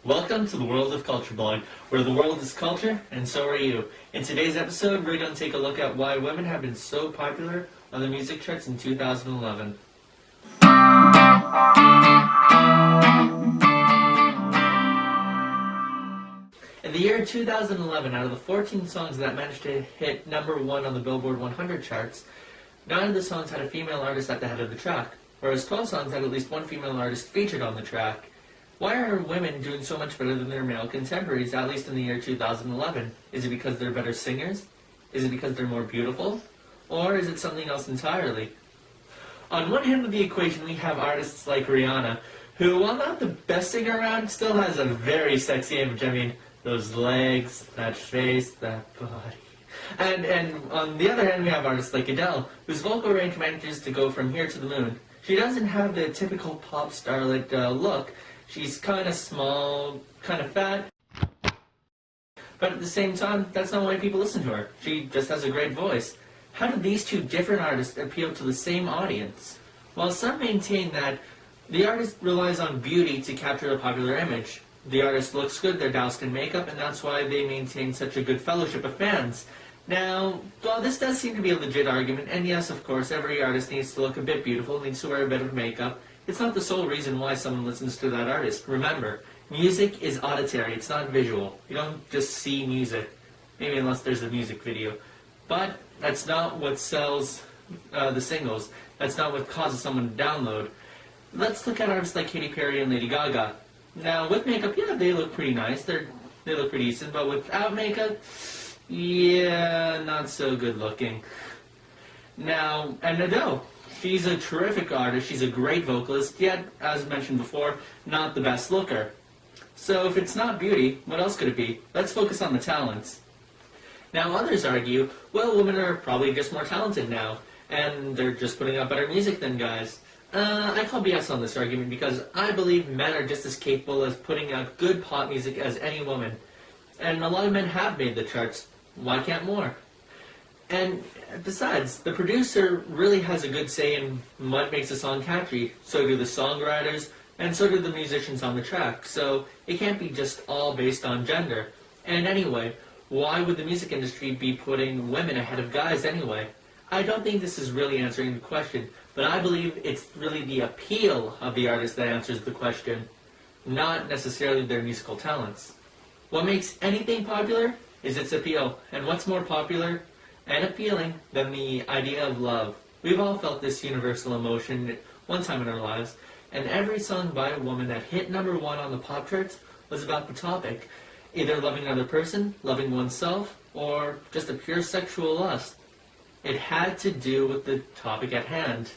Welcome to the world of Culture Blog, where the world is culture, and so are you. In today's episode, we're going to take a look at why women have been so popular on the music charts in 2011. In the year 2011, out of the 14 songs that managed to hit number 1 on the Billboard 100 charts, 9 of the songs had a female artist at the head of the track, whereas 12 songs had at least one female artist featured on the track. Why are women doing so much better than their male contemporaries, at least in the year 2011? Is it because they're better singers? Is it because they're more beautiful? Or is it something else entirely? On one hand of the equation, we have artists like Rihanna, who, while not the best singer around, still has a very sexy image. I mean, those legs, that face, that body. And on the other hand, we have artists like Adele, whose vocal range manages to go from here to the moon. She doesn't have the typical pop starlet look. She's kind of small, kind of fat, but at the same time, that's not why people listen to her. She just has a great voice. How do these two different artists appeal to the same audience? Well, some maintain that the artist relies on beauty to capture a popular image. The artist looks good, they're doused in makeup, and that's why they maintain such a good fellowship of fans. Now, while this does seem to be a legit argument, and yes, of course, every artist needs to look a bit beautiful, needs to wear a bit of makeup, it's not the sole reason why someone listens to that artist. Remember, music is auditory, it's not visual. You don't just see music, maybe unless there's a music video. But that's not what sells the singles. That's not what causes someone to download. Let's look at artists like Katy Perry and Lady Gaga. Now, with makeup, yeah, they look pretty nice. They look pretty decent, but without makeup, yeah, not so good looking. Now, and Adele. She's a terrific artist, she's a great vocalist, yet, as mentioned before, not the best looker. So if it's not beauty, what else could it be? Let's focus on the talents. Now others argue, well, women are probably just more talented now, and they're just putting out better music than guys. I call BS on this argument because I believe men are just as capable of putting out good pop music as any woman. And a lot of men have made the charts. Why can't more? And besides, the producer really has a good say in what makes a song catchy. So do the songwriters, and so do the musicians on the track. So it can't be just all based on gender. And anyway, why would the music industry be putting women ahead of guys anyway? I don't think this is really answering the question, but I believe it's really the appeal of the artist that answers the question, not necessarily their musical talents. What makes anything popular is its appeal, and what's more popular and appealing than the idea of love? We've all felt this universal emotion one time in our lives, and every song by a woman that hit number 1 on the pop charts was about the topic, either loving another person, loving oneself, or just a pure sexual lust. It had to do with the topic at hand.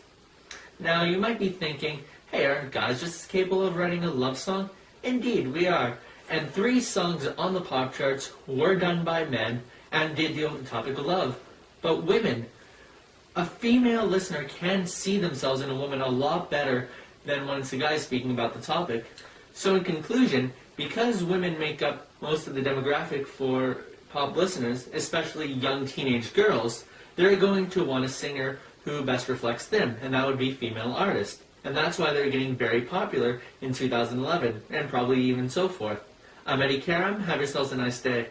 Now, you might be thinking, hey, aren't guys just as capable of writing a love song? Indeed, we are. And 3 songs on the pop charts were done by men and did deal with the topic of love. But women, a female listener can see themselves in a woman a lot better than when it's a guy speaking about the topic. So in conclusion, because women make up most of the demographic for pop listeners, especially young teenage girls, they're going to want a singer who best reflects them, and that would be female artists. And that's why they're getting very popular in 2011, and probably even so forth. I'm Eddie Karam. Have yourselves a nice day.